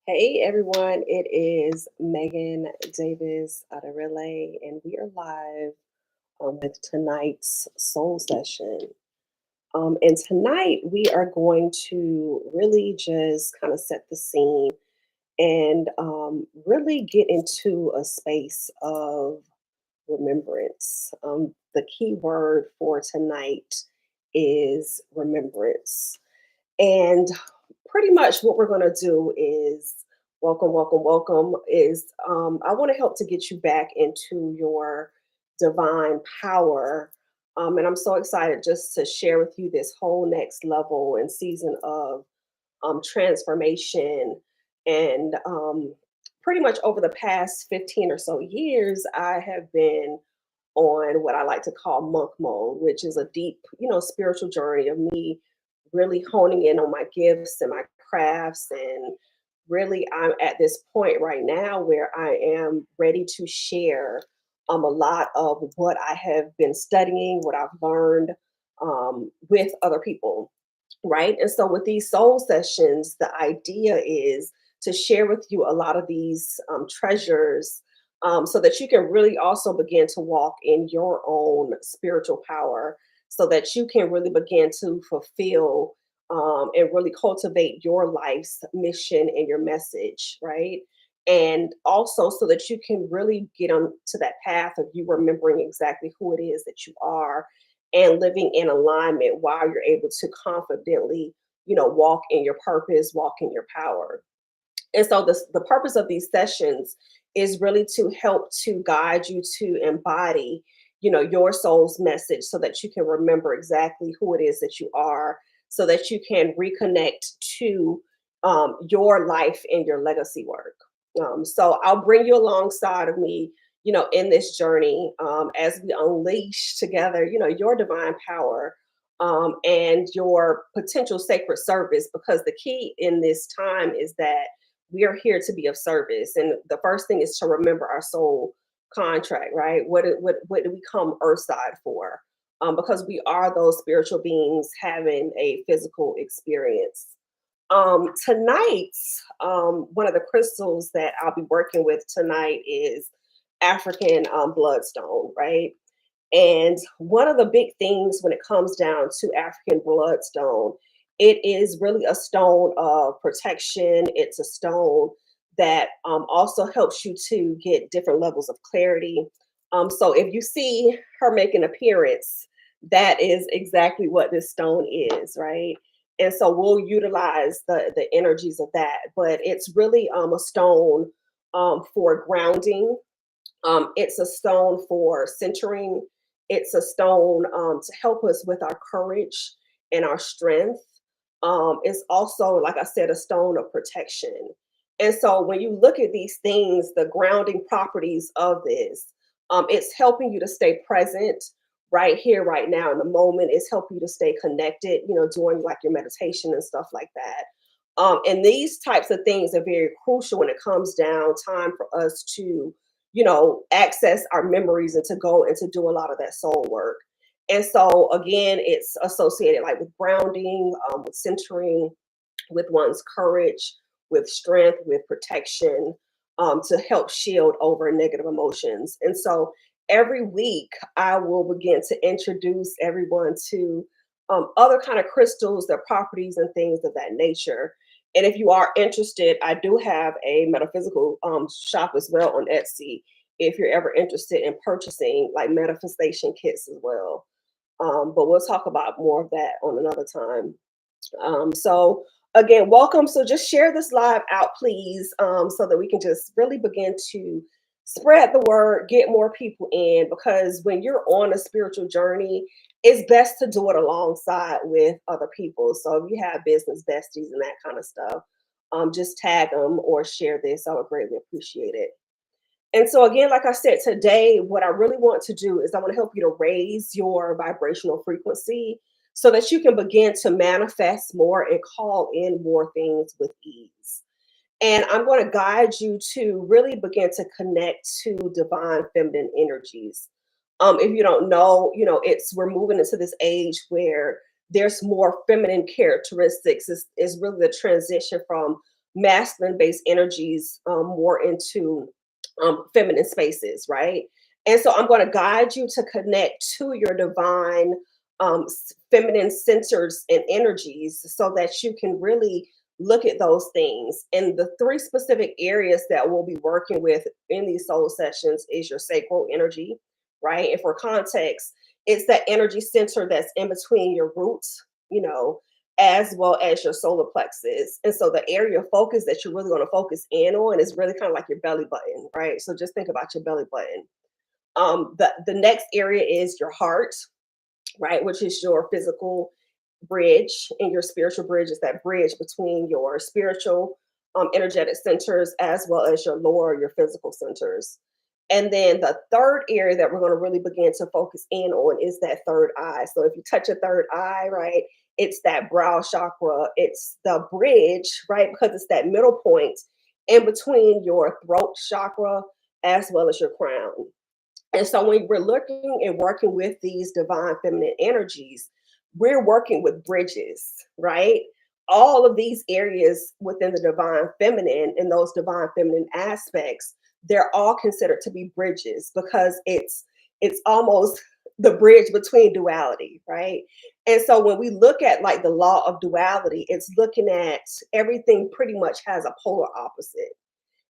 Hey everyone, it is Megan Davis Aderele, and we are live with tonight's soul session. And tonight we are going to really just kind of set the scene and really get into a space of remembrance. The key word for tonight is remembrance. And pretty much what we're going to do is welcome, is I want to help to get you back into your divine power. And I'm so excited just to share with you this whole next level and season of transformation. And pretty much over the past 15 or so years, I have been on what I like to call monk mode, which is a deep, spiritual journey of me really honing in on my gifts and my crafts. And really, I'm at this point right now where I am ready to share a lot of what I have been studying, what I've learned with other people. Right. And so with these soul sessions, the idea is to share with you a lot of these treasures so that you can really also begin to walk in your own spiritual power so that you can really begin to fulfill and really cultivate your life's mission and your message. Right. And also so that you can really get on to that path of you remembering exactly who it is that you are and living in alignment while you're able to confidently, walk in your purpose, walk in your power. And so the purpose of these sessions is really to help to guide you to embody, your soul's message so that you can remember exactly who it is that you are, so that you can reconnect to your life and your legacy work. So I'll bring you alongside of me, in this journey as we unleash together, your divine power and your potential sacred service, because the key in this time is that we are here to be of service. And the first thing is to remember our soul contract, right? What do we come earthside for? Because we are those spiritual beings having a physical experience. Tonight, one of the crystals that I'll be working with tonight is African bloodstone, right? And one of the big things when it comes down to African bloodstone, it is really a stone of protection. It's a stone that also helps you to get different levels of clarity. So if you see her make an appearance, that is exactly what this stone is, right? And so we'll utilize the energies of that. But it's really a stone for grounding. It's a stone for centering. It's a stone to help us with our courage and our strength. It's also, like I said, a stone of protection. And so when you look at these things, the grounding properties of this, it's helping you to stay present right here, right now in the moment. It's helping you to stay connected, doing like your meditation and stuff like that. And these types of things are very crucial when it comes down time for us to access our memories and to go and to do a lot of that soul work. And so again, it's associated like with grounding, with centering, with one's courage, with strength, with protection, to help shield over negative emotions. And so every week I will begin to introduce everyone to other kind of crystals, their properties and things of that nature. And if you are interested, I do have a metaphysical shop as well on Etsy. If you're ever interested in purchasing like manifestation kits as well. But we'll talk about more of that on another time. So again, welcome. So just share this live out, please, so that we can just really begin to spread the word, get more people in, because when you're on a spiritual journey, it's best to do it alongside with other people. So if you have business besties and that kind of stuff, just tag them or share this. I would greatly appreciate it. And so, again, like I said, today, what I really want to do is I want to help you to raise your vibrational frequency so that you can begin to manifest more and call in more things with ease. And I'm going to guide you to really begin to connect to divine feminine energies. If you don't know, we're moving into this age where there's more feminine characteristics. Is really the transition from masculine based energies more into feminine spaces, right? And so I'm going to guide you to connect to your divine feminine centers and energies so that you can really look at those things. And the three specific areas that we'll be working with in these soul sessions is your sacral energy, right? And for context, it's that energy center that's in between your roots, as well as your solar plexus. And so the area of focus that you're really going to focus in on is really kind of like your belly button, right? So just think about your belly button. The next area is your heart, right, which is your physical bridge, and your spiritual bridge is that bridge between your spiritual energetic centers as well as your lower, your physical centers. And then the third area that we're going to really begin to focus in on is that third eye. So if you touch a third eye, right, it's that brow chakra, it's the bridge, right, because it's that middle point in between your throat chakra as well as your crown. And so when we're looking and working with these divine feminine energies, we're working with bridges, right? All of these areas within the divine feminine and those divine feminine aspects, they're all considered to be bridges because it's almost the bridge between duality, right? And so when we look at like the law of duality, it's looking at everything pretty much has a polar opposite.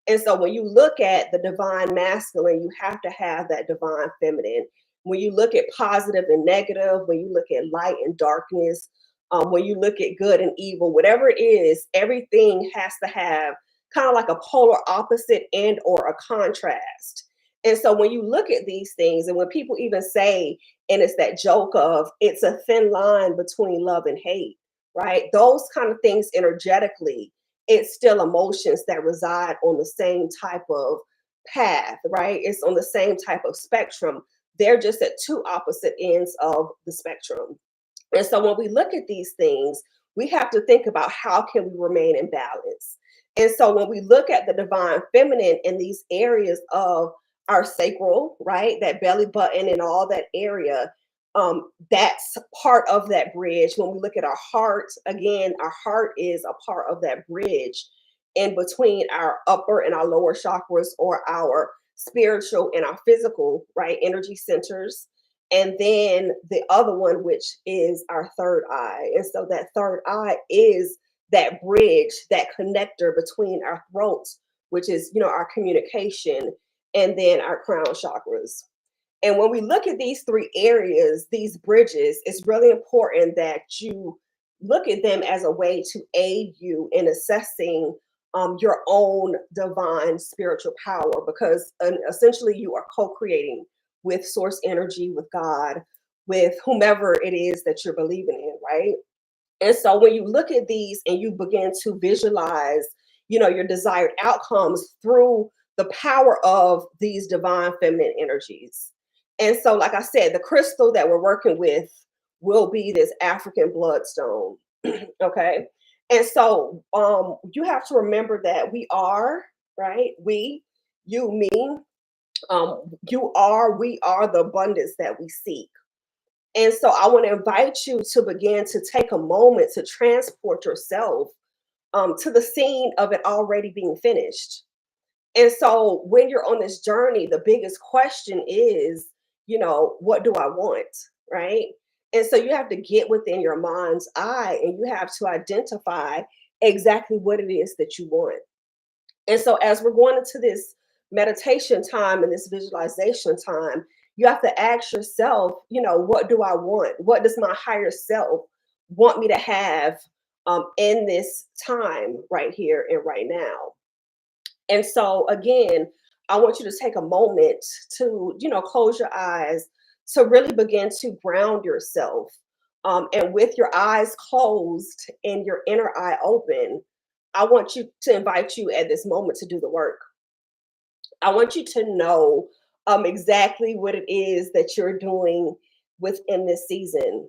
And so when you look at the divine masculine, you have to have that divine feminine. When you look at positive and negative, when you look at light and darkness, when you look at good and evil, whatever it is, everything has to have kind of like a polar opposite and or a contrast. And so when you look at these things, and when people even say, and it's that joke of it's a thin line between love and hate, right? Those kind of things energetically, it's still emotions that reside on the same type of path, right? It's on the same type of spectrum. They're just at two opposite ends of the spectrum. And so when we look at these things, we have to think about how can we remain in balance. And so when we look at the divine feminine in these areas of our sacral, right, that belly button and all that area, that's part of that bridge. When we look at our heart, again, our heart is a part of that bridge in between our upper and our lower chakras, or our spiritual and our physical, right, energy centers. And then the other one, which is our third eye. And so that third eye is that bridge, that connector between our throats, which is, our communication, and then our crown chakras. And when we look at these three areas, these bridges, it's really important that you look at them as a way to aid you in assessing your own divine spiritual power, because essentially you are co creating with source energy, with God, with whomever it is that you're believing in, right? And so when you look at these and you begin to visualize, your desired outcomes through the power of these divine feminine energies. And so, like I said, the crystal that we're working with will be this African bloodstone. Okay. And so you have to remember that we are, right? You, me, we are the abundance that we seek. And so I want to invite you to begin to take a moment to transport yourself to the scene of it already being finished. And so when you're on this journey, the biggest question is, what do I want? Right. And so you have to get within your mind's eye and you have to identify exactly what it is that you want. And so as we're going into this meditation time and this visualization time, you have to ask yourself, what do I want? What does my higher self want me to have in this time right here and right now? And so again, I want you to take a moment to, close your eyes to really begin to ground yourself. And with your eyes closed and your inner eye open, I want you to invite you at this moment to do the work. I want you to know exactly what it is that you're doing within this season.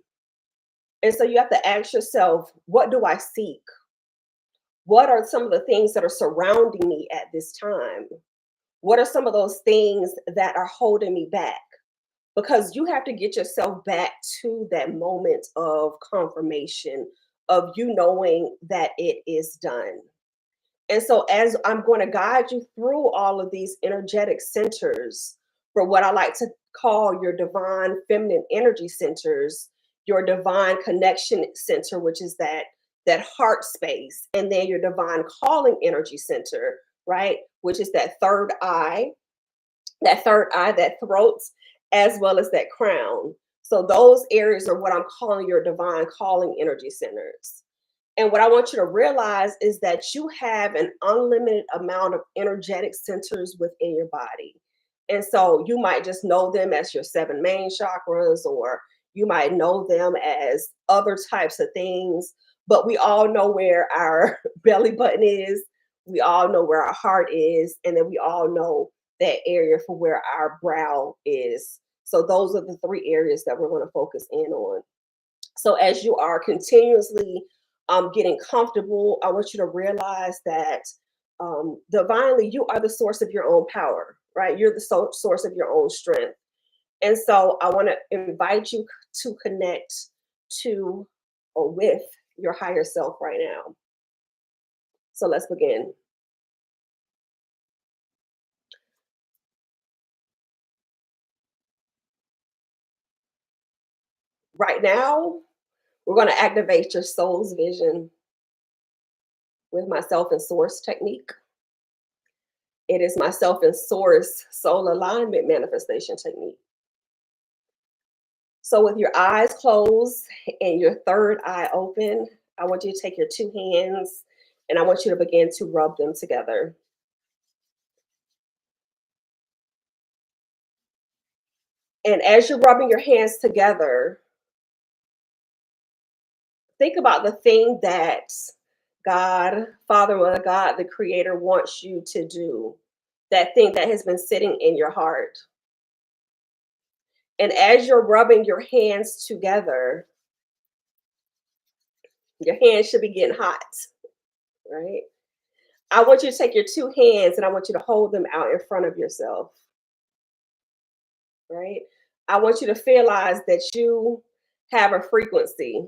And so you have to ask yourself, what do I seek? What are some of the things that are surrounding me at this time? What are some of those things that are holding me back? Because you have to get yourself back to that moment of confirmation, of you knowing that it is done. And so, as I'm going to guide you through all of these energetic centers for what I like to call your divine feminine energy centers, your divine connection center, which is that heart space, and then your divine calling energy center, right, which is that third eye, that throat, as well as that crown. So those areas are what I'm calling your divine calling energy centers. And what I want you to realize is that you have an unlimited amount of energetic centers within your body. And so you might just know them as your seven main chakras, or you might know them as other types of things. But we all know where our belly button is. We all know where our heart is. And then we all know that area for where our brow is. So those are the three areas that we're going to focus in on. So as you are continuously getting comfortable, I want you to realize that divinely, you are the source of your own power, right? You're the source of your own strength. And so I want to invite you to connect to or with your higher self right now. So let's begin. Right now, we're going to activate your soul's vision with my self and source technique. It is my self and source soul alignment manifestation technique. So, with your eyes closed and your third eye open, I want you to take your two hands and I want you to begin to rub them together. And as you're rubbing your hands together, think about the thing that God, Father, Mother, God, the Creator wants you to do, that thing that has been sitting in your heart. And as you're rubbing your hands together, your hands should be getting hot, right? I want you to take your two hands and I want you to hold them out in front of yourself, right? I want you to realize that you have a frequency,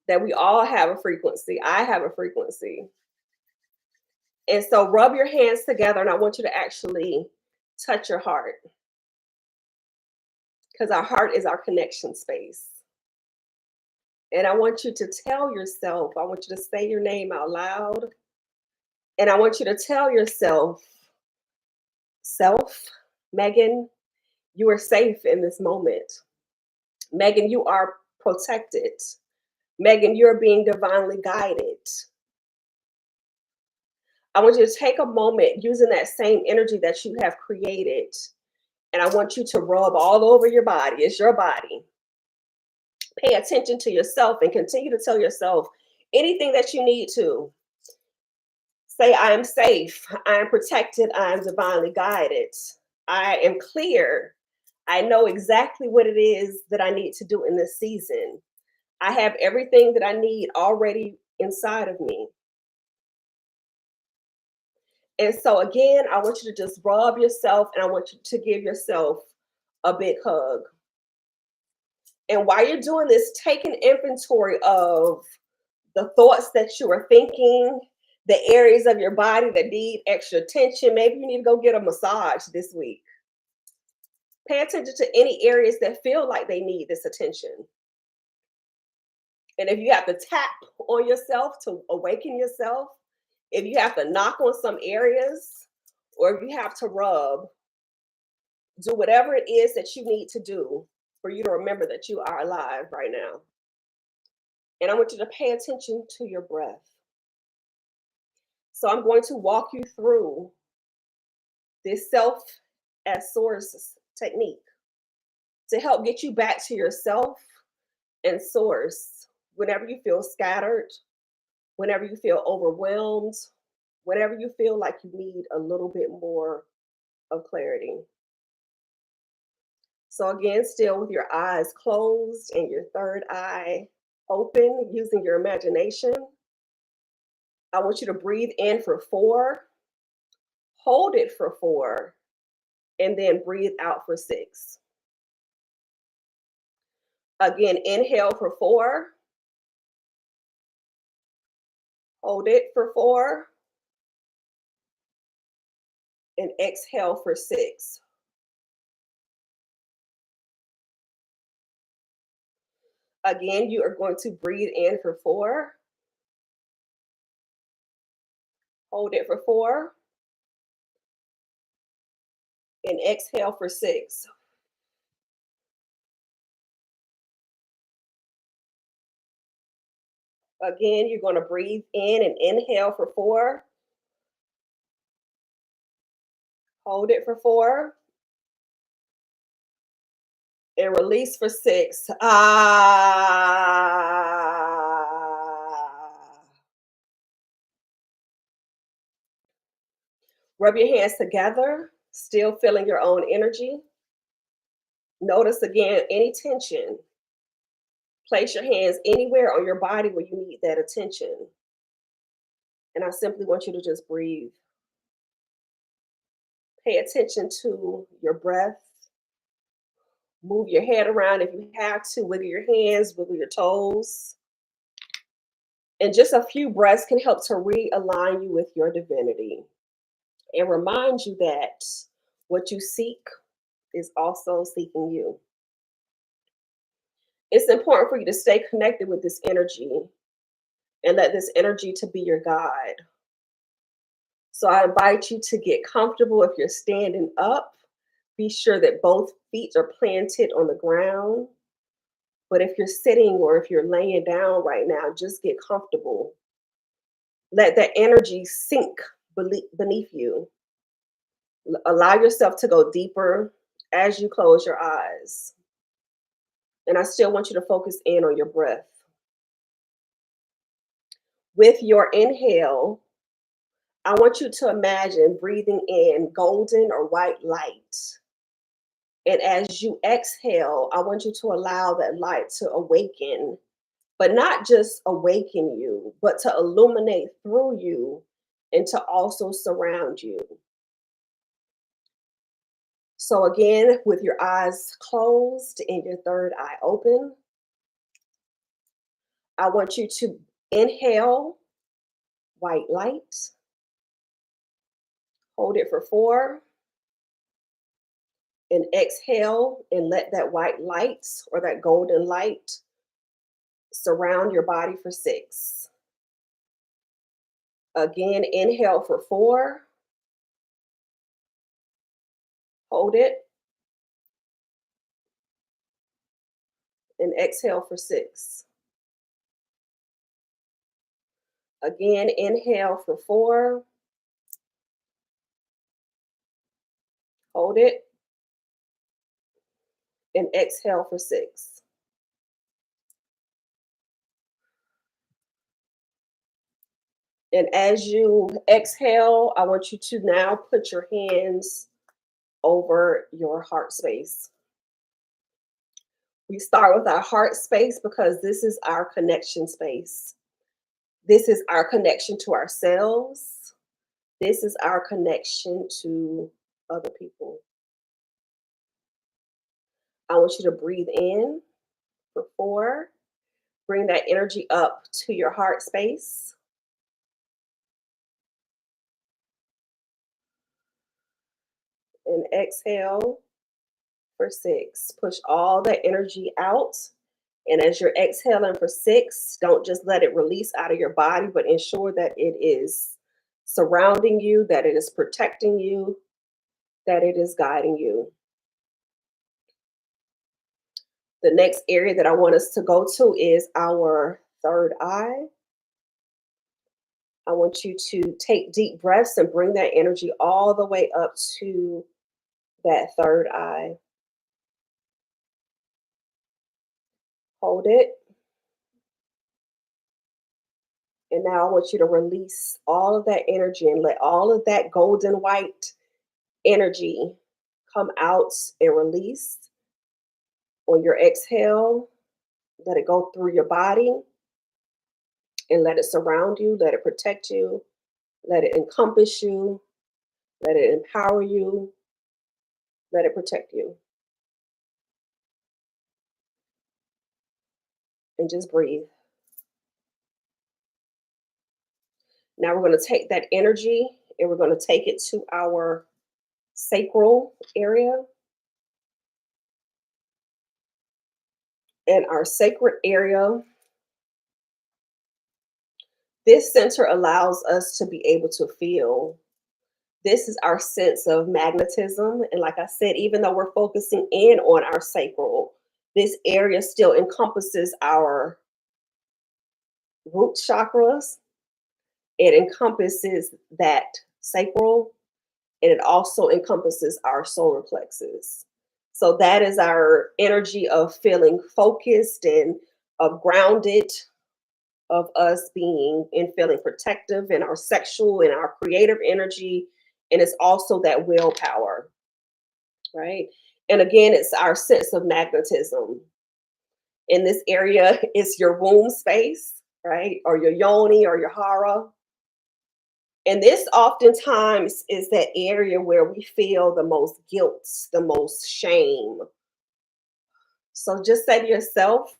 that we all have a frequency. I have a frequency. And so rub your hands together and I want you to actually touch your heart because our heart is our connection space. And I want you to tell yourself, I want you to say your name out loud. And I want you to tell yourself, self, Megan, you are safe in this moment. Megan, you are protected. Megan, you're being divinely guided. I want you to take a moment using that same energy that you have created. And I want you to rub all over your body. It's your body. Pay attention to yourself and continue to tell yourself anything that you need to. Say, I am safe. I am protected. I am divinely guided. I am clear. I know exactly what it is that I need to do in this season. I have everything that I need already inside of me. And so, again, I want you to just rub yourself and I want you to give yourself a big hug. And while you're doing this, take an inventory of the thoughts that you are thinking, the areas of your body that need extra attention. Maybe you need to go get a massage this week. Pay attention to any areas that feel like they need this attention. And if you have to tap on yourself to awaken yourself, if you have to knock on some areas, or if you have to rub, do whatever it is that you need to do for you to remember that you are alive right now. And I want you to pay attention to your breath. So I'm going to walk you through this self as source technique to help get you back to yourself and source whenever you feel scattered, whenever you feel overwhelmed, whenever you feel like you need a little bit more of clarity. So, again, still with your eyes closed and your third eye open using your imagination, I want you to breathe in for 4, hold it for 4, and then breathe out for 6. Again, inhale for 4, Hold it for 4 and exhale for 6. Again, you are going to breathe in for 4, hold it for 4, and exhale for 6. Again, you're going to breathe in and inhale for 4, hold it for 4, and release for 6. Ah. Rub your hands together, still feeling your own energy. Notice again any tension. Place your hands anywhere on your body where you need that attention. And I simply want you to just breathe. Pay attention to your breath. Move your head around if you have to, wiggle your hands, wiggle your toes. And just a few breaths can help to realign you with your divinity and remind you that what you seek is also seeking you. It's important for you to stay connected with this energy and let this energy to be your guide. So I invite you to get comfortable. If you're standing up, be sure that both feet are planted on the ground. But if you're sitting or if you're laying down right now, just get comfortable. Let that energy sink beneath you. Allow yourself to go deeper as you close your eyes. And I still want you to focus in on your breath. With your inhale, I want you to imagine breathing in golden or white light. And as you exhale, I want you to allow that light to awaken, but not just awaken you, but to illuminate through you and to also surround you. So, again, with your eyes closed and your third eye open, I want you to inhale white light, hold it for 4, and exhale and let that white light or that golden light surround your body for 6. Again, inhale for 4, hold it, and exhale for 6. Again, inhale for 4, hold it, and exhale for 6. And as you exhale, I want you to now put your hands over your heart space. We start with our heart space because this is our connection space. This is our connection to ourselves. This is our connection to other people. I want you to breathe in for 4. Bring that energy up to your heart space. And exhale for 6. Push all that energy out. And as you're exhaling for 6, don't just let it release out of your body, but ensure that it is surrounding you, that it is protecting you, that it is guiding you. The next area that I want us to go to is our third eye. I want you to take deep breaths and bring that energy all the way up to that third eye. Hold it. And now I want you to release all of that energy and let all of that golden white energy come out and release. On your exhale, let it go through your body and let it surround you, let it protect you, let it encompass you, let it empower you, let it protect you. And just breathe. Now we're going to take that energy and we're going to take it to our sacral area. And our sacred area, this center allows us to be able to feel. This is our sense of magnetism. And like I said, even though we're focusing in on our sacral, this area still encompasses our root chakras. It encompasses that sacral, and it also encompasses our solar plexus. So that is our energy of feeling focused and of grounded, of us being and feeling protective in our sexual and our creative energy. And it's also that willpower, right? And again, it's our sense of magnetism. In this area, it's your womb space, right? Or your yoni or your hara. And this oftentimes is that area where we feel the most guilt, the most shame. So just say to yourself,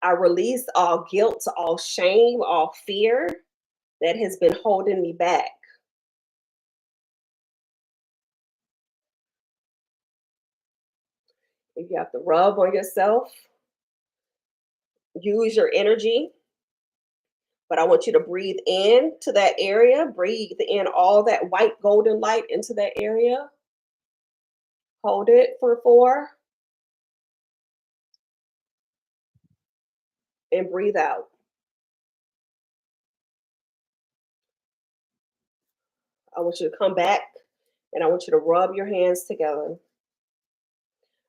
I release all guilt, all shame, all fear that has been holding me back. If you have to rub on yourself, use your energy, but I want you to breathe in to that area, breathe in all that white golden light into that area. Hold it for 4 and breathe out. I want you to come back and I want you to rub your hands together.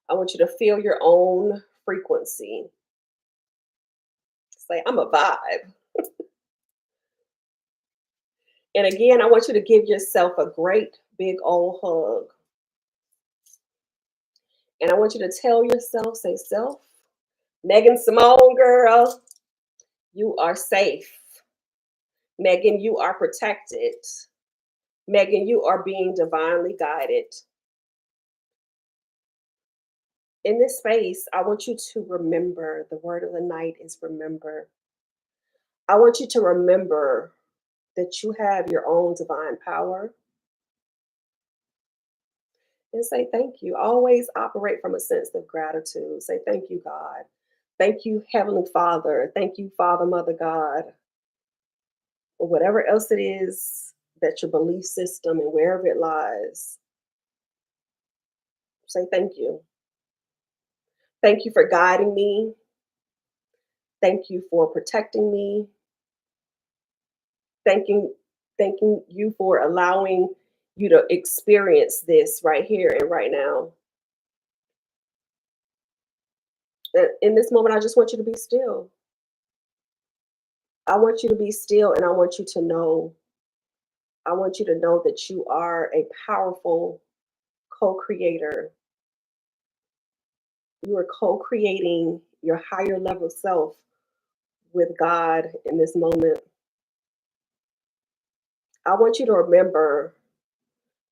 I want you to feel your own frequency. Say, I'm a vibe. And again, I want you to give yourself a great big old hug. And I want you to tell yourself, say, self, Megan Simone, girl, you are safe. Megan, you are protected. Megan, you are being divinely guided. In this space, I want you to remember the word of the night is remember. I want you to remember that you have your own divine power and say thank you. Always operate from a sense of gratitude. Say thank you, God. Thank you, Heavenly Father. Thank you, Father, Mother, God, or whatever else it is that your belief system and wherever it lies. Say thank you. Thank you for guiding me. Thank you for protecting me. Thanking, thanking you for allowing you to experience this right here and right now. And in this moment, I just want you to be still. I want you to be still and I want you to know. I want you to know that you are a powerful co creator. You are co creating your higher level self with God in this moment. I want you to remember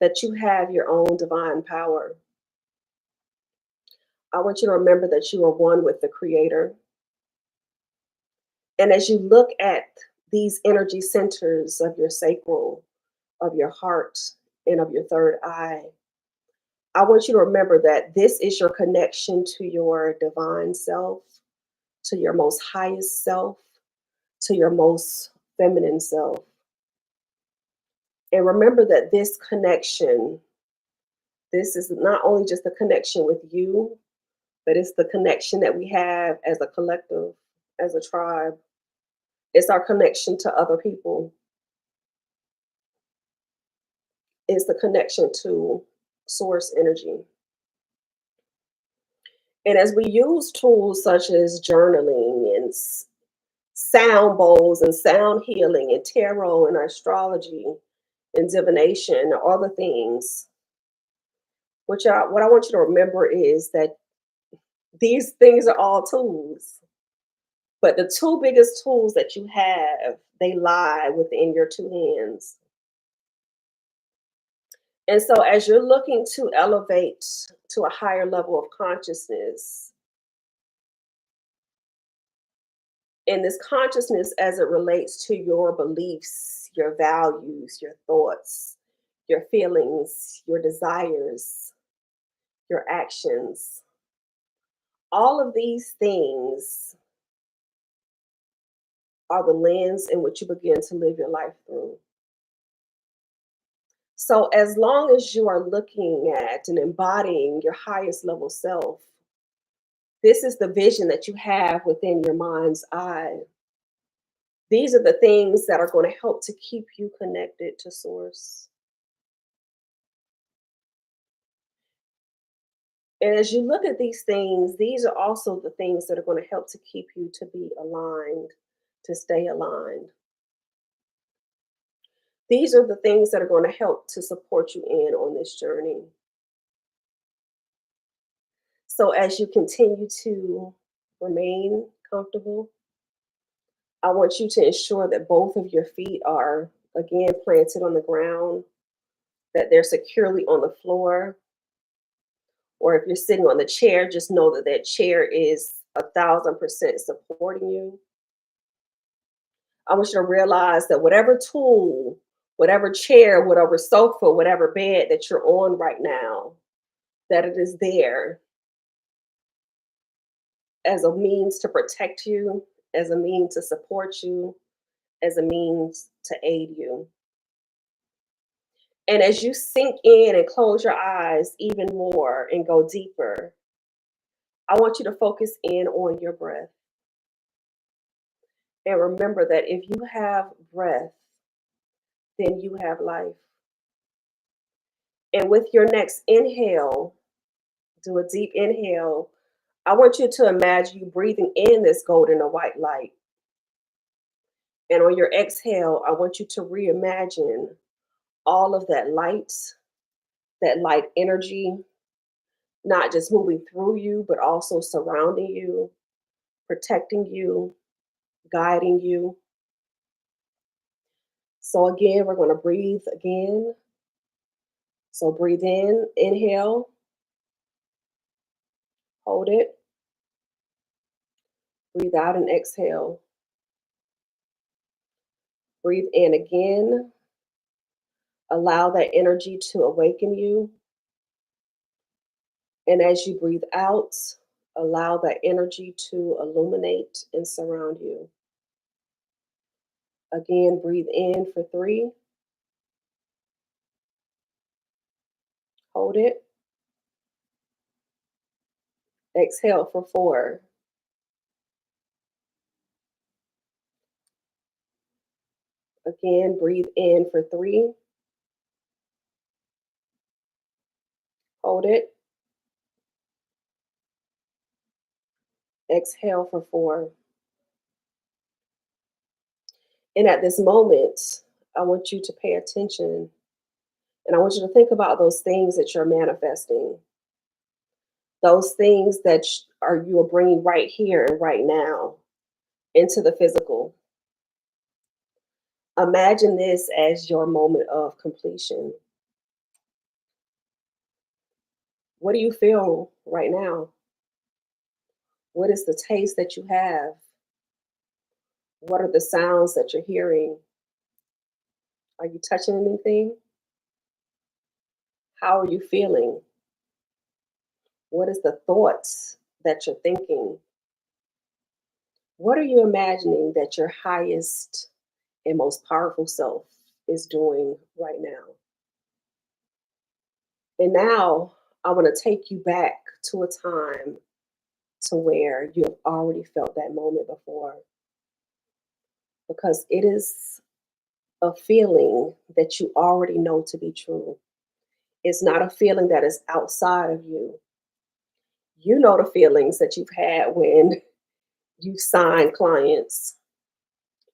that you have your own divine power. I want you to remember that you are one with the Creator. And as you look at these energy centers of your sacral, of your heart, and of your third eye, I want you to remember that this is your connection to your divine self, to your most highest self, to your most feminine self. And remember that this connection, this is not only just a connection with you, but it's the connection that we have as a collective, as a tribe. It's our connection to other people. It's the connection to source energy. And as we use tools such as journaling and sound bowls and sound healing and tarot and astrology and divination or other things, what I want you to remember is that these things are all tools. But the two biggest tools that you have, they lie within your two hands. And so as you're looking to elevate to a higher level of consciousness, in this consciousness as it relates to your beliefs, your values, your thoughts, your feelings, your desires, your actions. All of these things are the lens in which you begin to live your life through. So, as long as you are looking at and embodying your highest level self, this is the vision that you have within your mind's eye. These are the things that are going to help to keep you connected to Source. And as you look at these things, these are also the things that are going to help to keep you to be aligned, to stay aligned. These are the things that are going to help to support you in on this journey. So as you continue to remain comfortable, I want you to ensure that both of your feet are again planted on the ground, that they're securely on the floor. Or if you're sitting on the chair, just know that that chair is 1,000% supporting you. I want you to realize that whatever tool, whatever chair, whatever sofa, whatever bed that you're on right now, that it is there as a means to protect you, as a means to support you, as a means to aid you. And as you sink in and close your eyes even more and go deeper, I want you to focus in on your breath. And remember that if you have breath, then you have life. And with your next inhale, do a deep inhale. I want you to imagine you breathing in this golden or white light. And on your exhale, I want you to reimagine all of that light energy, not just moving through you, but also surrounding you, protecting you, guiding you. So again, we're going to breathe again. So breathe in, inhale, hold it, breathe out and exhale. Breathe in again. Allow that energy to awaken you. And as you breathe out, allow that energy to illuminate and surround you. Again, breathe in for 3. Hold it. Exhale for 4. Again, breathe in for 3. Hold it. Exhale for 4. And at this moment, I want you to pay attention and I want you to think about those things that you're manifesting, those things that you are bringing right here and right now into the physical. Imagine this as your moment of completion. What do you feel right now? What is the taste that you have? What are the sounds that you're hearing? Are you touching anything? How are you feeling? What is the thoughts that you're thinking? What are you imagining that your highest and most powerful self is doing right now? And now I want to take you back to a time to where you have already felt that moment before, because it is a feeling that you already know to be true. It's not a feeling that is outside of you. You know the feelings that you've had when you sign clients.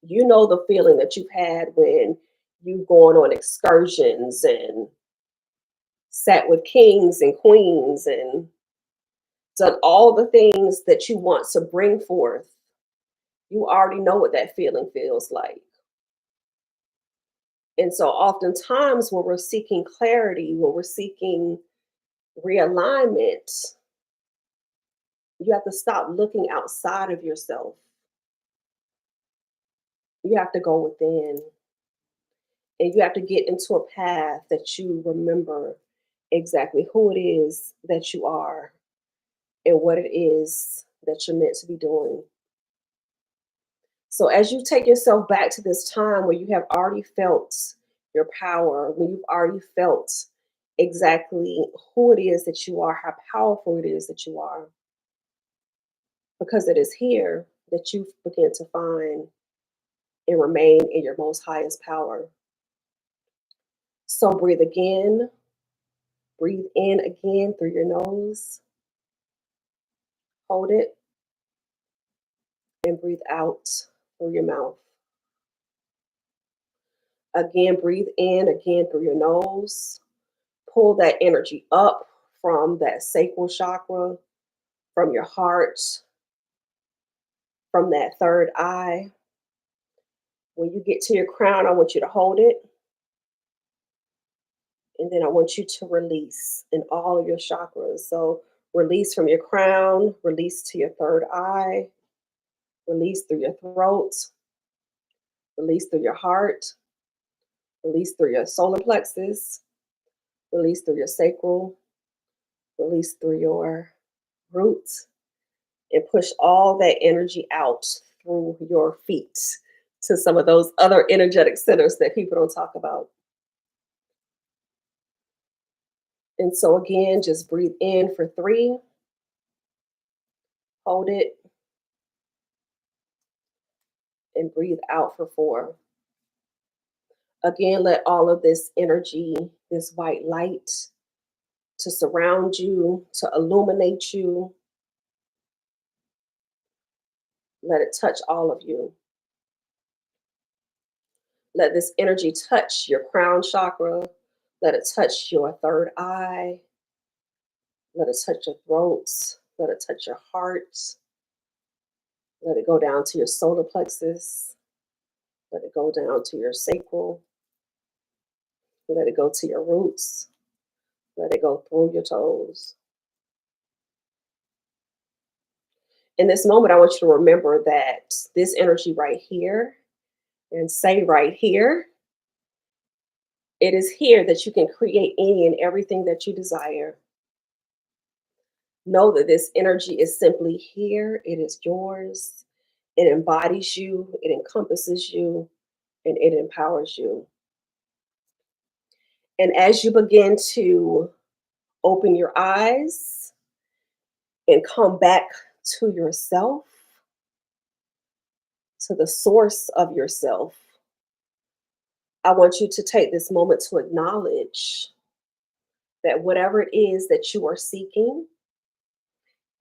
You know the feeling that you've had when you've gone on excursions and sat with kings and queens and done all the things that you want to bring forth. You already know what that feeling feels like. And so, oftentimes, when we're seeking clarity, when we're seeking realignment, you have to stop looking outside of yourself. You have to go within. And you have to get into a path that you remember exactly who it is that you are and what it is that you're meant to be doing. So as you take yourself back to this time where you have already felt your power, when you've already felt exactly who it is that you are, how powerful it is that you are, because it is here that you begin to find and remain in your most highest power. So breathe again, breathe in again through your nose, hold it, and breathe out through your mouth. Again, breathe in again through your nose. Pull that energy up from that sacral chakra, from your heart, from that third eye. When you get to your crown, I want you to hold it. And then I want you to release in all of your chakras. So release from your crown, release to your third eye, release through your throat, release through your heart, release through your solar plexus, release through your sacral, release through your roots, and push all that energy out through your feet to some of those other energetic centers that people don't talk about. And so, again, just breathe in for 3, hold it, and breathe out for 4. Again, let all of this energy, this white light, to surround you, to illuminate you, let it touch all of you. Let this energy touch your crown chakra. Let it touch your third eye. Let it touch your throat. Let it touch your heart. Let it go down to your solar plexus. Let it go down to your sacral. Let it go to your roots. Let it go through your toes. In this moment, I want you to remember that this energy right here, and say right here, it is here that you can create any and everything that you desire. Know that this energy is simply here. It is yours. It embodies you, it encompasses you, and it empowers you. And as you begin to open your eyes and come back to yourself, to the source of yourself, I want you to take this moment to acknowledge that whatever it is that you are seeking,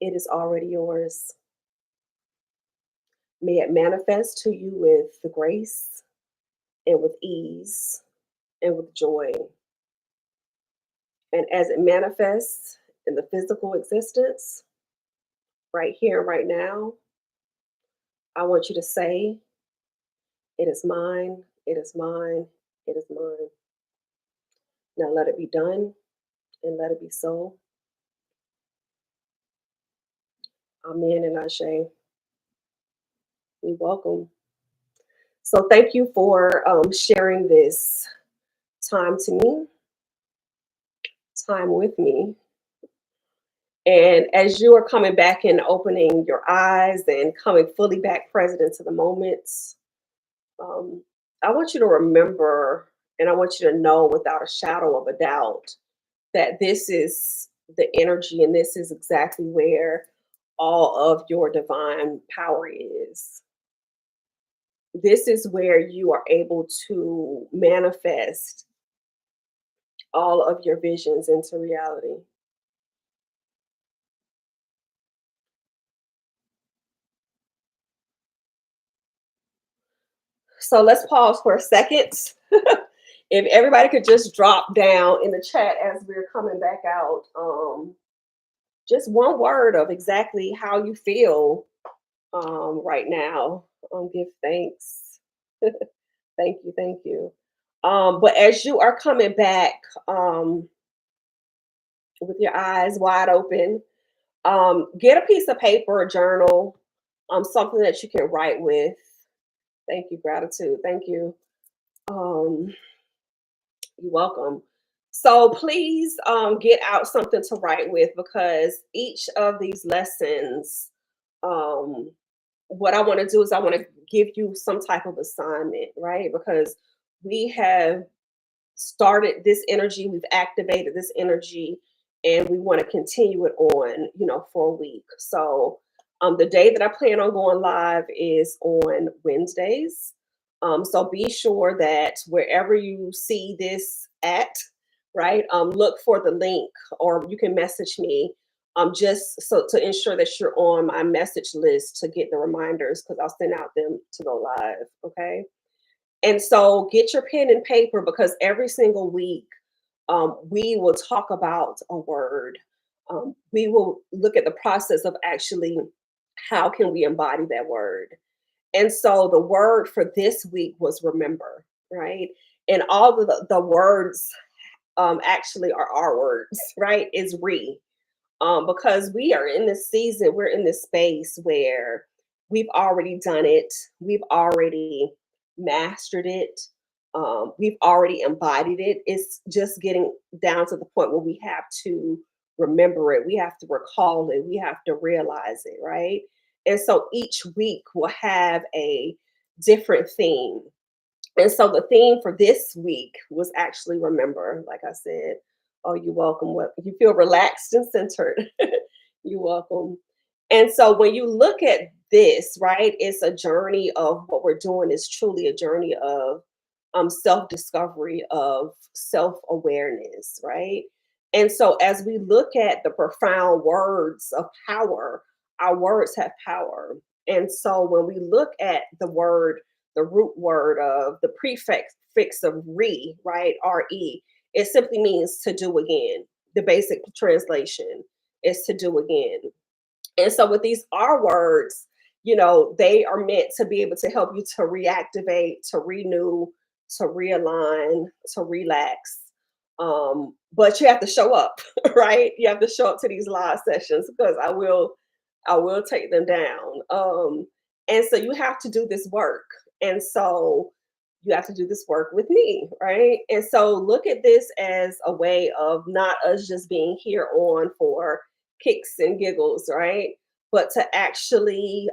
it is already yours. May it manifest to you with the grace and with ease and with joy. And as it manifests in the physical existence, right here, right now, I want you to say, it is mine, it is mine, it is mine. Now let it be done and let it be so. Amen and Ashe. You're welcome. So thank you for sharing this time to me, time with me. And as you are coming back and opening your eyes and coming fully back present into the moments, um, I want you to remember and I want you to know without a shadow of a doubt that this is the energy and this is exactly where all of your divine power is. This is where you are able to manifest all of your visions into reality. So let's pause for a second. If everybody could just drop down in the chat as we're coming back out, just one word of exactly how you feel right now. Give thanks. Thank you, thank you. But as you are coming back with your eyes wide open, get a piece of paper, a journal, something that you can write with. Thank you, gratitude. Thank you. Um, You're welcome. So please get out something to write with, because each of these lessons, um, what I want to do is I want to give you some type of assignment, right? Because we have started this energy, we've activated this energy, and we want to continue it on, for a week. So, the day that I plan on going live is on Wednesdays. So be sure that wherever you see this at, right, look for the link, or you can message me, just so to ensure that you're on my message list to get the reminders, because I'll send out them to go live. Okay. And so get your pen and paper, because every single week, we will talk about a word. We will look at the process of actually how can we embody that word. And so the word for this week was remember, right? And all of the words actually are our words, right? Is re, because we are in this season, we're in this space where we've already done it, we've already mastered it, we've already embodied it. It's just getting down to the point where we have to remember it, we have to recall it, we have to realize it, right? And so each week will have a different theme. And so the theme for this week was actually remember, like I said. Oh, you're welcome. What you feel relaxed and centered. You're welcome. And so when you look at this, right, it's a journey of what we're doing is truly a journey of self-discovery, of self-awareness, right? And so as we look at the profound words of power, our words have power. And so when we look at the word, the root word of the prefix of re, right? Re, it simply means to do again. The basic translation is to do again. And so with these R words, they are meant to be able to help you to reactivate, to renew, to realign, to relax. But you have to show up, right? You have to show up to these live sessions, because I will take them down. And so you have to do this work. And so you have to do this work with me, right? And so look at this as a way of not us just being here on for kicks and giggles, right? But to actually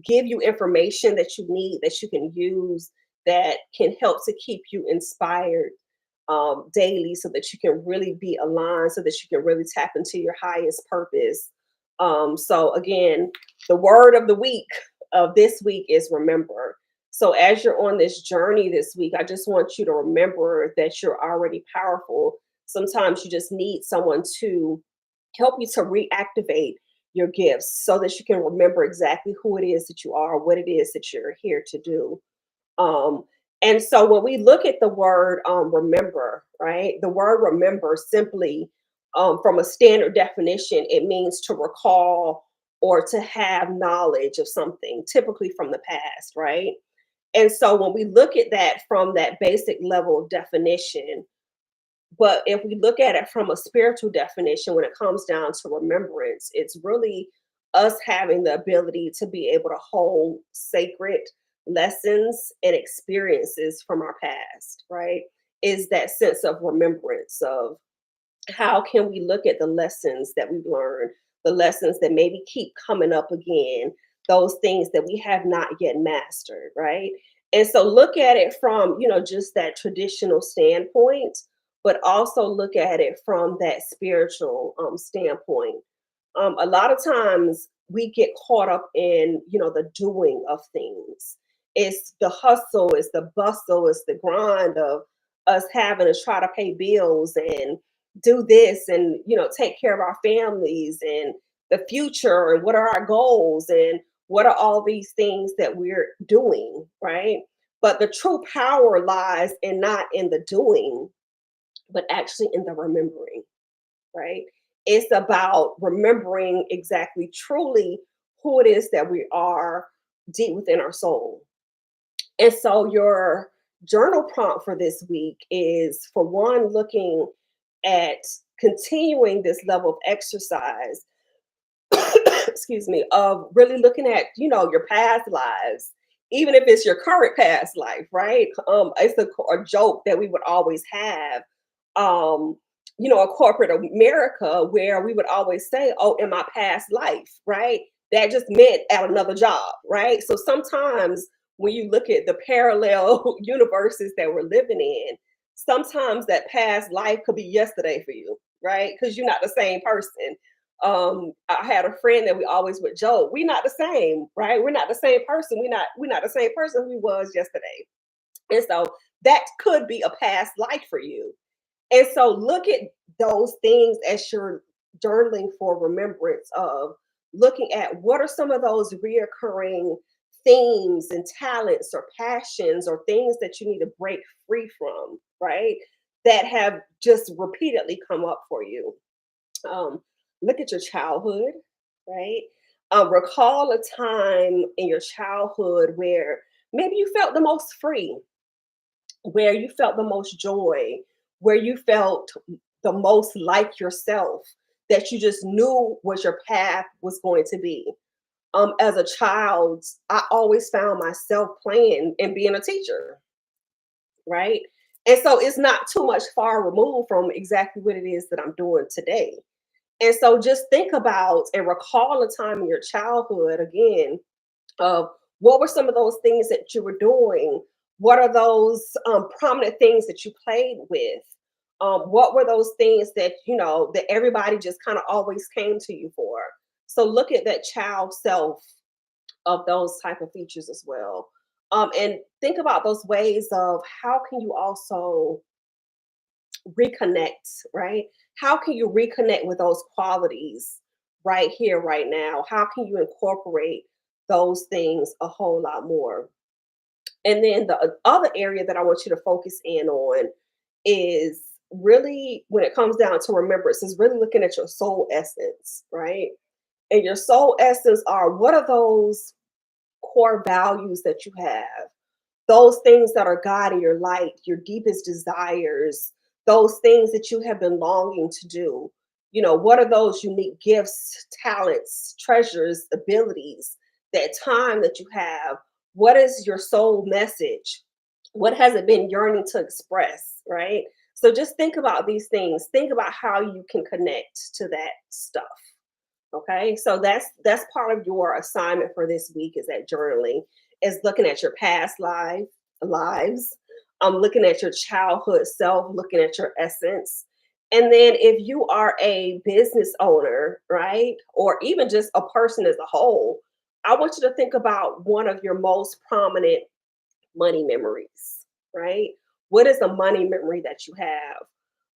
give you information that you need, that you can use, that can help to keep you inspired daily, so that you can really be aligned, so that you can really tap into your highest purpose. So, again, the word of the week of this week is remember. So, as you're on this journey this week, I just want you to remember that you're already powerful. Sometimes you just need someone to help you to reactivate your gifts, so that you can remember exactly who it is that you are, what it is that you're here to do. Um, and so when we look at the word remember, right? The word remember simply, from a standard definition, it means to recall or to have knowledge of something, typically from the past, right? And so when we look at that from that basic level of definition, but if we look at it from a spiritual definition, when it comes down to remembrance, it's really us having the ability to be able to hold sacred lessons and experiences from our past, right? Is that sense of remembrance of how can we look at the lessons that we've learned, the lessons that maybe keep coming up again, those things that we have not yet mastered, right? And so look at it from, just that traditional standpoint, but also look at it from that spiritual standpoint. A lot of times we get caught up in, the doing of things. It's the hustle, it's the bustle, it's the grind of us having to try to pay bills and do this, and take care of our families and the future, and what are our goals, and what are all these things that we're doing, right? But the true power lies in not in the doing, but actually in the remembering, right? It's about remembering exactly truly who it is that we are deep within our soul. And so your journal prompt for this week is, for one, looking at continuing this level of exercise, excuse me, of really looking at, your past lives, even if it's your current past life, right? It's a joke that we would always have, um, a corporate America where we would always say, "Oh, in my past life," right? That just meant at another job, right? So sometimes when you look at the parallel universes that we're living in, sometimes that past life could be yesterday for you, right? Because you're not the same person. I had a friend that we always would joke, "We not the same, right? We're not the same person. We're not the same person we was yesterday." And so that could be a past life for you. And so look at those things as you're journaling for remembrance of, looking at what are some of those reoccurring themes and talents or passions or things that you need to break free from, right? That have just repeatedly come up for you. Um, Look at your childhood, right? Recall a time in your childhood where maybe you felt the most free, where you felt the most joy, where you felt the most like yourself, that you just knew what your path was going to be. As a child, I always found myself playing and being a teacher, right? And so it's not too much far removed from exactly what it is that I'm doing today. And so just think about and recall a time in your childhood again of what were some of those things that you were doing? What are those prominent things that you played with? What were those things that that everybody just kind of always came to you for? So look at that child self of those type of features as well, and think about those ways of how can you also reconnect, right? How can you reconnect with those qualities right here, right now? How can you incorporate those things a whole lot more? And then the other area that I want you to focus in on is really when it comes down to remembrance, is really looking at your soul essence, right? And your soul essence are, what are those core values that you have, those things that are guiding your light, your deepest desires, those things that you have been longing to do. What are those unique gifts, talents, treasures, abilities, that time that you have? What is your soul message? What has it been yearning to express, right? So just think about these things. Think about how you can connect to that stuff. Okay, so that's part of your assignment for this week, is that journaling, is looking at your past lives, looking at your childhood self, looking at your essence. And then if you are a business owner, right, or even just a person as a whole, I want you to think about one of your most prominent money memories, right? What is a money memory that you have?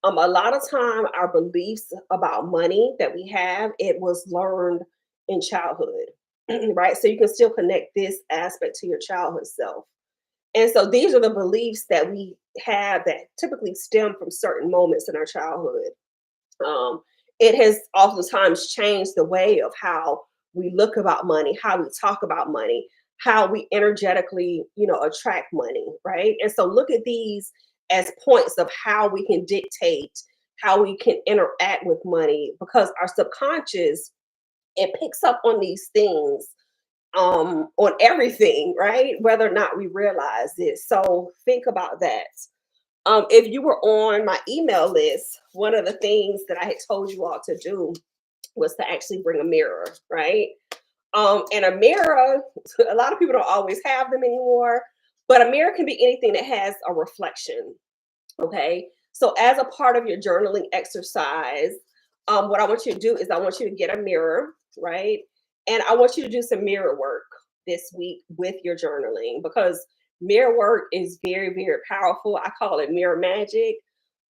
A lot of time, our beliefs about money that we have, it was learned in childhood, right? So you can still connect this aspect to your childhood self. And so these are the beliefs that we have that typically stem from certain moments in our childhood. Um, it has oftentimes changed the way of how we look about money, how we talk about money, how we energetically, attract money, right? And so look at these as points of how we can dictate how we can interact with money, because our subconscious, it picks up on these things, on everything, right? Whether or not we realize it. So think about that. If you were on my email list, one of the things that I had told you all to do was to actually bring a mirror, right? And a mirror, a lot of people don't always have them anymore, but a mirror can be anything that has a reflection. Okay. So, as a part of your journaling exercise, what I want you to do is I want you to get a mirror, right? And I want you to do some mirror work this week with your journaling, because mirror work is very, very powerful. I call it mirror magic.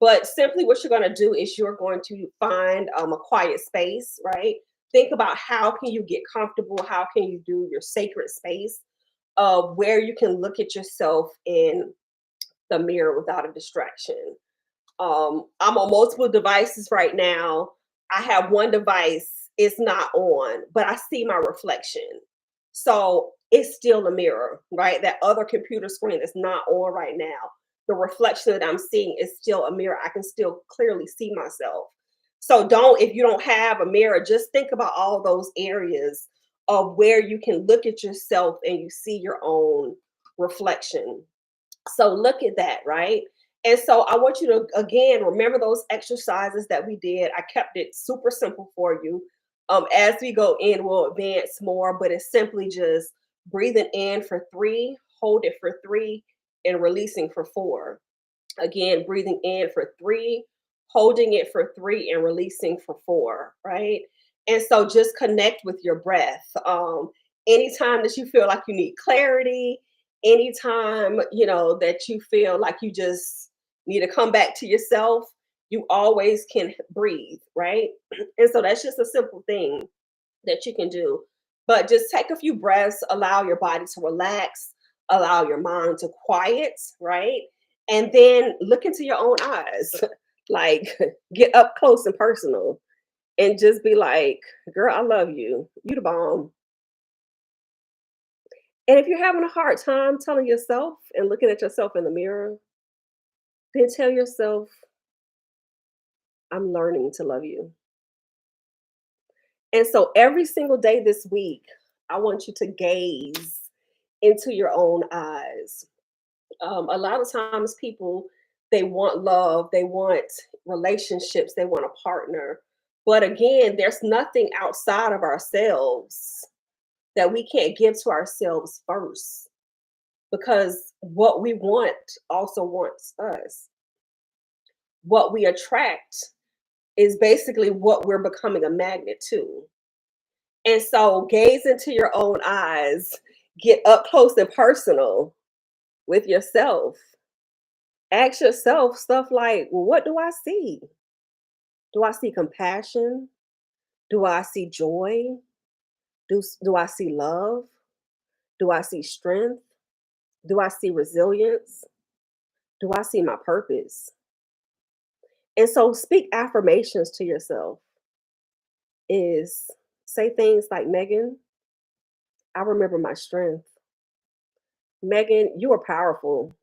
But simply what you're going to do is you're going to find a quiet space, right? Think about how can you get comfortable? How can you do your sacred space of where you can look at yourself in the mirror without a distraction. I'm on multiple devices right now. I have one device, it's not on, but I see my reflection. So it's still a mirror, right? That other computer screen is not on right now. The reflection that I'm seeing is still a mirror. I can still clearly see myself. So if you don't have a mirror, just think about all those areas of where you can look at yourself and you see your own reflection. So look at that, right? And so I want you to again remember those exercises that we did. I kept it super simple for you. As we go in, we'll advance more, but it's simply just breathing in for 3, hold it for 3, and releasing for 4. Again, breathing in for 3, holding it for 3, and releasing for 4, right? And so just connect with your breath. Anytime that you feel like you need clarity, anytime, that you feel like you just need to come back to yourself, you always can breathe, right? And so that's just a simple thing that you can do. But just take a few breaths, allow your body to relax, allow your mind to quiet, right? And then look into your own eyes, like get up close and personal and just be like, girl, I love you. You the bomb. And if you're having a hard time telling yourself and looking at yourself in the mirror, then tell yourself, I'm learning to love you. And so every single day this week, I want you to gaze into your own eyes. A lot of times people, they want love, they want relationships, they want a partner. But again, there's nothing outside of ourselves that we can't give to ourselves first, because what we want also wants us. What we attract is basically what we're becoming a magnet to. And so gaze into your own eyes, get up close and personal with yourself. Ask yourself stuff like, well, what do I see? Do I see compassion? Do I see joy? Do I see love? Do I see strength? Do I see resilience? Do I see my purpose? And so speak affirmations to yourself is say things like, Megan, I remember my strength. Megan, you are powerful.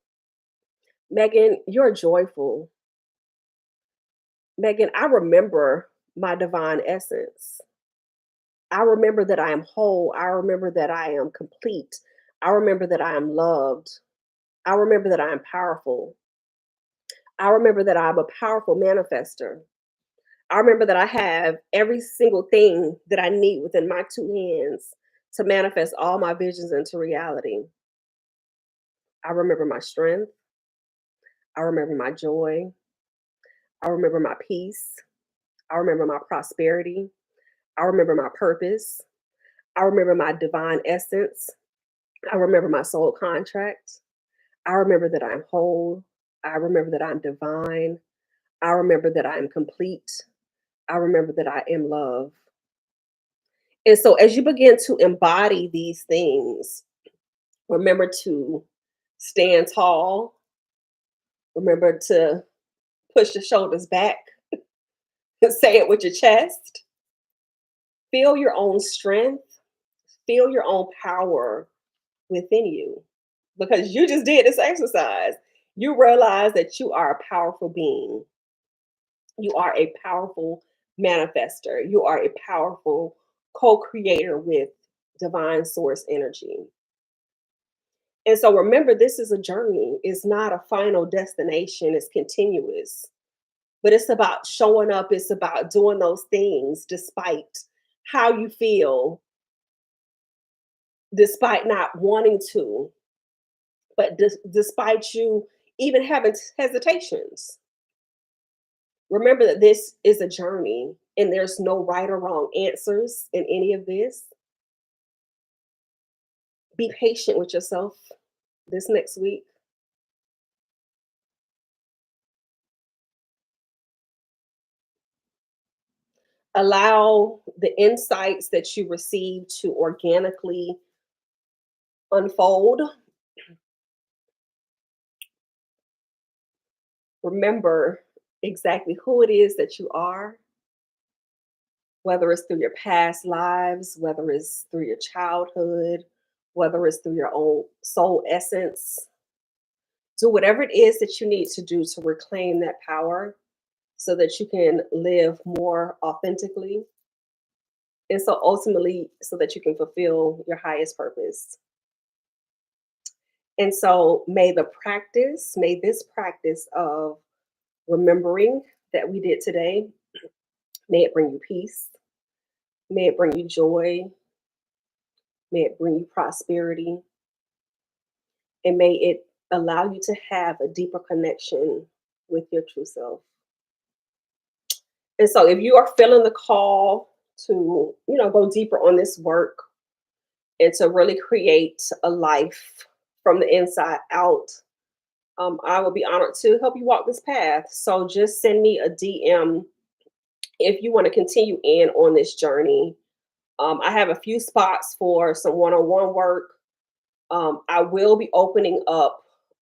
Megan, you're joyful. Megan, I remember my divine essence. I remember that I am whole. I remember that I am complete. I remember that I am loved. I remember that I am powerful. I remember that I'm a powerful manifester. I remember that I have every single thing that I need within my 2 hands to manifest all my visions into reality. I remember my strength. I remember my joy. I remember my peace. I remember my prosperity. I remember my purpose. I remember my divine essence. I remember my soul contract. I remember that I'm whole. I remember that I'm divine. I remember that I am complete. I remember that I am love. And so as you begin to embody these things, remember to stand tall. Remember to push your shoulders back. Say it with your chest. Feel your own strength. Feel your own power within you, because you just did this exercise. You realize that you are a powerful being. You are a powerful manifester. You are a powerful co creator with divine source energy. And so remember, this is a journey. It's not a final destination, it's continuous. But it's about showing up, it's about doing those things despite how you feel, despite not wanting to, but despite you even having hesitations. Remember that this is a journey and there's no right or wrong answers in any of this. Be patient with yourself this next week. Allow the insights that you receive to organically unfold. Remember exactly who it is that you are, whether it's through your past lives, whether it's through your childhood, whether it's through your own soul essence. Do whatever it is that you need to do to reclaim that power so that you can live more authentically And so ultimately, so that you can fulfill your highest purpose. And so may this practice of remembering that we did today, may it bring you peace, may it bring you joy, may it bring you prosperity, and may it allow you to have a deeper connection with your true self. And so if you are feeling the call to, go deeper on this work and to really create a life from the inside out, I will be honored to help you walk this path. So just send me a DM if you want to continue in on this journey. I have a few spots for some one-on-one work. I will be opening up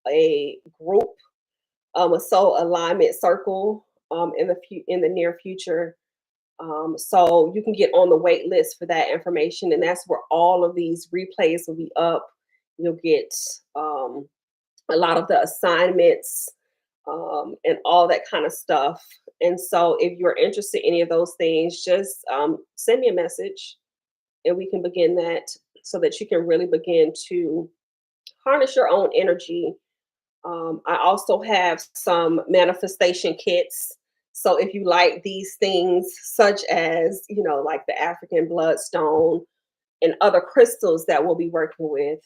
a group, a soul alignment circle, in the near future. So you can get on the wait list for that information, and that's where all of these replays will be up. You'll get a lot of the assignments, and all that kind of stuff. And so, if you're interested in any of those things, just send me a message, and we can begin that so that you can really begin to harness your own energy. I also have some manifestation kits. So if you like these things, such as, like the African bloodstone and other crystals that we'll be working with,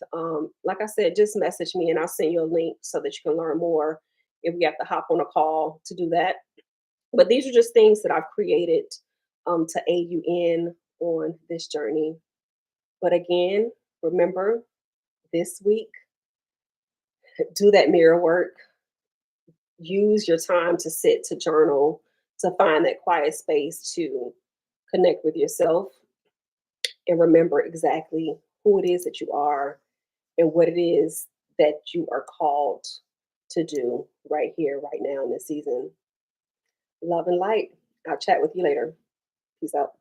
like I said, just message me and I'll send you a link so that you can learn more if we have to hop on a call to do that. But these are just things that I've created to aid you in on this journey. But again, remember this week, do that mirror work. Use your time to sit, to journal, to find that quiet space to connect with yourself and remember exactly who it is that you are and what it is that you are called to do right here, right now in this season. Love and light. I'll chat with you later. Peace out.